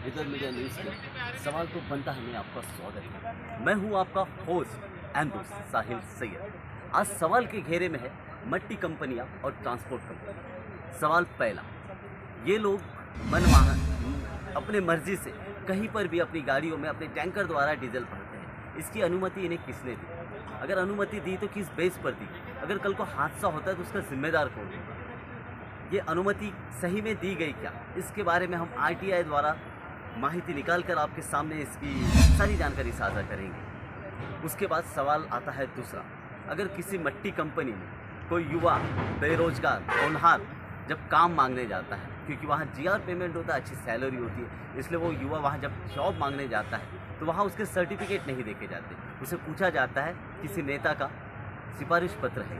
इधर media news के सवाल तो बनता है में आपका स्वागत है। मैं हूं आपका होस्ट एंड दोस्त साहिल सैयद। आज सवाल के घेरे में है मट्टी कंपनियां और ट्रांसपोर्ट कंपनी। सवाल पहला, ये लोग मनमाना अपने मर्जी से कहीं पर भी अपनी गाड़ियों में अपने टैंकर द्वारा डीजल भरते हैं। इसकी अनुमति इन्हें किसने दी? अगर अनुमति दी तो किस बेस पर दी? अगर कल को हादसा होता है तो उसका जिम्मेदार कौन होगा? ये अनुमति सही में दी गई क्या? इसके बारे में हम आरटीआई द्वारा माहिती निकाल कर आपके सामने इसकी सारी जानकारी साझा करेंगे। उसके बाद सवाल आता है दूसरा, अगर किसी मट्टी कंपनी में कोई युवा बेरोजगार होनहार जब काम मांगने जाता है, क्योंकि वहाँ जीआर पेमेंट होता है, अच्छी सैलरी होती है, इसलिए वो युवा वहाँ जब जॉब मांगने जाता है तो वहाँ उसके सर्टिफिकेट नहीं देखे जाते। उसे पूछा जाता है किसी नेता का सिफारिश पत्र है,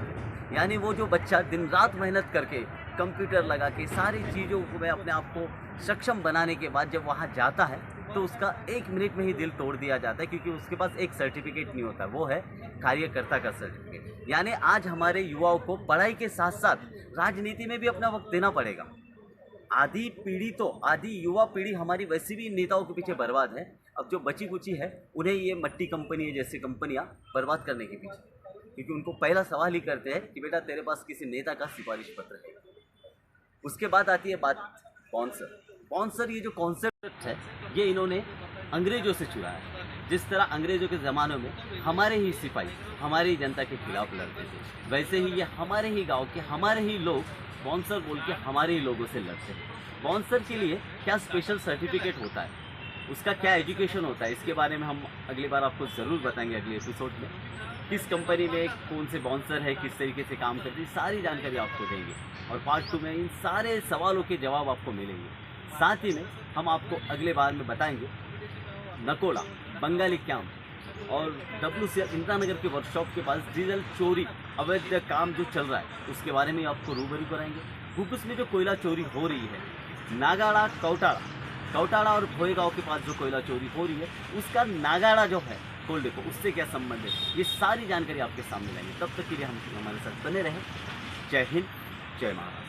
यानी वो जो बच्चा दिन रात मेहनत करके कंप्यूटर लगा के सारी चीज़ों को में अपने आप को सक्षम बनाने के बाद जब वहाँ जाता है तो उसका 1 मिनट में ही दिल तोड़ दिया जाता है, क्योंकि उसके पास एक सर्टिफिकेट नहीं होता, वो है कार्यकर्ता का सर्टिफिकेट। यानी आज हमारे युवाओं को पढ़ाई के साथ साथ राजनीति में भी अपना वक्त देना पड़ेगा। आधी युवा पीढ़ी हमारी वैसे भी नेताओं के पीछे बर्बाद है। अब जो बची कुची है उन्हें ये मट्टी कंपनी जैसी कंपनियां बर्बाद करने के पीछे, क्योंकि उनको पहला सवाल ही करते हैं कि बेटा तेरे पास किसी नेता का सिफारिश पत्र है। उसके बाद आती है बात स्पॉन्सर। ये जो कॉन्सेप्ट है ये इन्होंने अंग्रेज़ों से चुराया है। जिस तरह अंग्रेज़ों के ज़मानों में हमारे ही सिपाही हमारी जनता के खिलाफ लड़ते थे, वैसे ही ये हमारे ही गांव के हमारे ही लोग स्पॉन्सर बोल के हमारे ही लोगों से लड़ते हैं। स्पॉन्सर के लिए क्या स्पेशल सर्टिफिकेट होता है, उसका क्या एजुकेशन होता है, इसके बारे में हम अगली बार आपको ज़रूर बताएंगे अगले एपिसोड में। किस कंपनी में कौन से स्पॉन्सर है, किस तरीके से काम करती है, सारी जानकारी आपको देंगे। और पार्ट 2 में इन सारे सवालों के जवाब आपको मिलेंगे। साथ ही में हम आपको अगले बार में बताएंगे नकोला बंगाली कैंप और WCL इंदिरा नगर के वर्कशॉप के पास डीजल चोरी अवैध काम जो चल रहा है उसके बारे में आपको रूबरू कराएंगे। भूकुस में जो कोयला चोरी हो रही है, नागाड़ा कौटाड़ा और भोएगांव के पास जो कोयला चोरी हो रही है, उसका नागाड़ा जो है कोल डिपो, उससे क्या संबंध है, ये सारी जानकारी आपके सामने लाएंगे। तब तक के लिए हम हमारे साथ बने रहें। जय हिंद, जय महाराष्ट्र।